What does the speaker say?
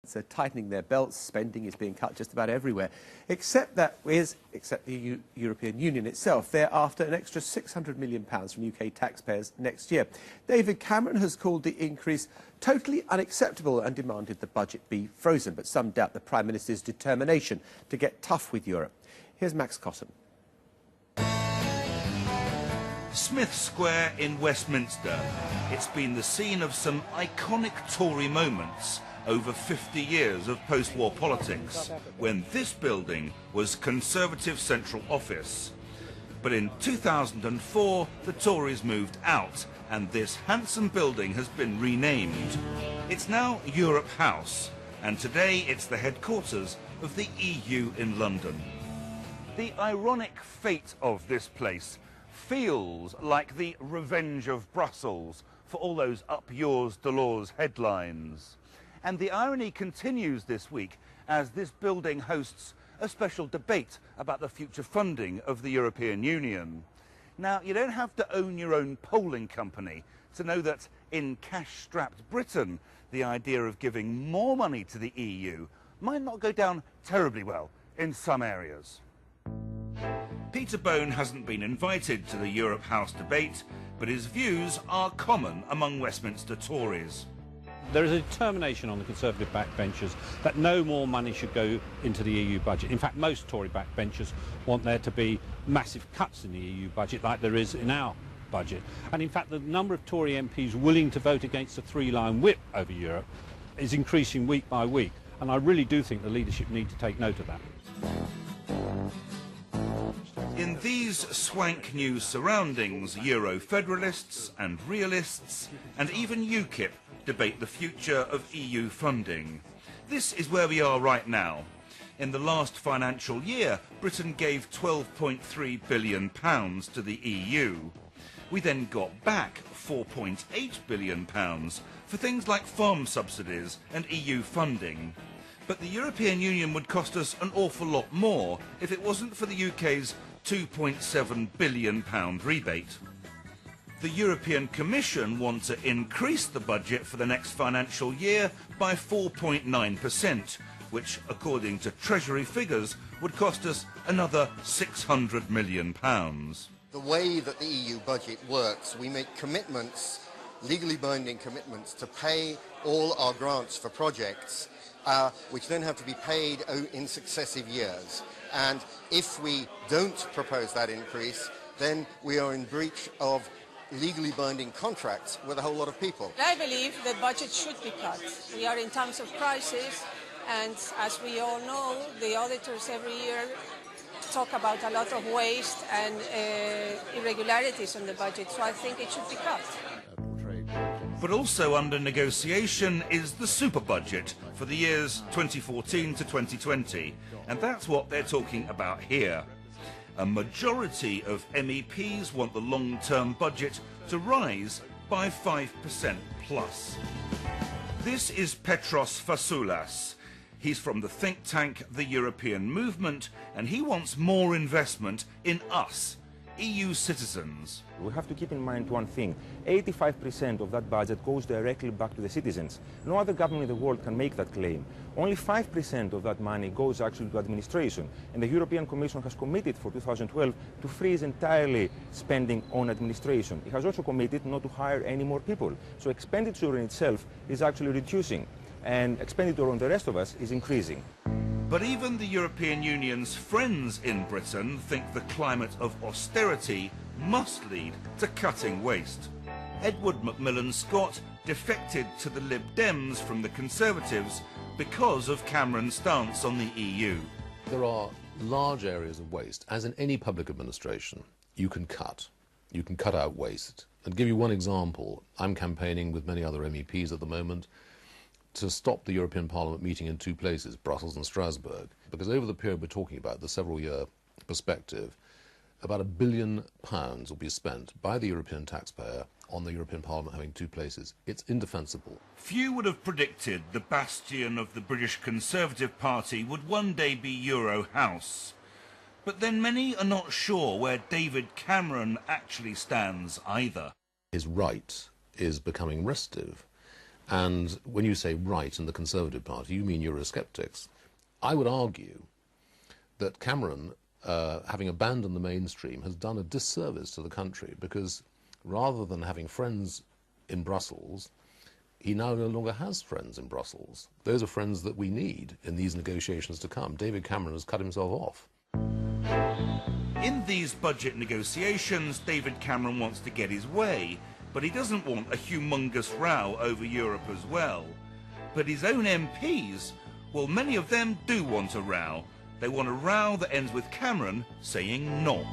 So tightening their belts, spending is being cut just about everywhere, except the European Union itself. They're after an extra £600 million from UK taxpayers next year. David Cameron has called the increase totally unacceptable and demanded the budget be frozen, but some doubt the Prime Minister's determination to get tough with Europe. Here's Max Cotton. Smith Square in Westminster. It's been the scene of some iconic Tory moments over 50 years of post-war politics, when this building was Conservative Central Office. But in 2004, the Tories moved out, and this handsome building has been renamed. It's now Europe House, and today it's the headquarters of the EU in London. The ironic fate of this place feels like the revenge of Brussels for all those up yours Delors headlines. And the irony continues this week as this building hosts a special debate about the future funding of the European Union. Now, you don't have to own your own polling company to know that in cash-strapped Britain, the idea of giving more money to the EU might not go down terribly well in some areas. Peter Bone hasn't been invited to the Europe House debate, but his views are common among Westminster Tories. There is a determination on the Conservative backbenchers that no more money should go into the EU budget. In fact, most Tory backbenchers want there to be massive cuts in the EU budget like there is in our budget. And in fact, the number of Tory MPs willing to vote against a three-line whip over Europe is increasing week by week. And I really do think the leadership need to take note of that. In these swank new surroundings, Euro-federalists and realists, and even UKIP, debate the future of EU funding. This is where we are right now. In the last financial year, Britain gave £12.3 billion to the EU. We then got back £4.8 billion for things like farm subsidies and EU funding. But the European Union would cost us an awful lot more if it wasn't for the UK's £2.7 billion rebate. The European Commission wants to increase the budget for the next financial year by 4.9%, which, according to Treasury figures, would cost us another £600 million. The way that the EU budget works, we make commitments, legally binding commitments, to pay all our grants for projects, which then have to be paid in successive years. And if we don't propose that increase, then we are in breach of legally binding contracts with a whole lot of people. I believe the budget should be cut. We are in times of crisis, and as we all know, the auditors every year talk about a lot of waste and irregularities on the budget, so I think it should be cut. But also under negotiation is the super budget for the years 2014 to 2020, and that's what they're talking about here. A majority of MEPs want the long-term budget to rise by 5% plus. This is Petros Fasoulas. He's from the think tank The European Movement, and he wants more investment in us, EU citizens. We have to keep in mind one thing. 85% of that budget goes directly back to the citizens. No other government in the world can make that claim. Only 5% of that money goes actually to administration. And the European Commission has committed for 2012 to freeze entirely spending on administration. It has also committed not to hire any more people. So expenditure in itself is actually reducing, and expenditure on the rest of us is increasing. But even the European Union's friends in Britain think the climate of austerity must lead to cutting waste. Edward McMillan-Scott defected to the Lib Dems from the Conservatives because of Cameron's stance on the EU. There are large areas of waste, as in any public administration. You can cut out waste. And to give you one example, I'm campaigning with many other MEPs at the moment to stop the European Parliament meeting in two places, Brussels and Strasbourg, because over the period we're talking about, the several-year perspective, about £1 billion will be spent by the European taxpayer on the European Parliament having two places. It's indefensible. Few would have predicted the bastion of the British Conservative Party would one day be Euro House. But then many are not sure where David Cameron actually stands either. His right is becoming restive. And when you say right in the Conservative Party, you mean Eurosceptics. I would argue that Cameron, having abandoned the mainstream, has done a disservice to the country, because rather than having friends in Brussels, he now no longer has friends in Brussels. Those are friends that we need in these negotiations to come. David Cameron has cut himself off. In these budget negotiations, David Cameron wants to get his way, but he doesn't want a humongous row over Europe as well. But his own MPs, well, many of them do want a row. They want a row that ends with Cameron saying no.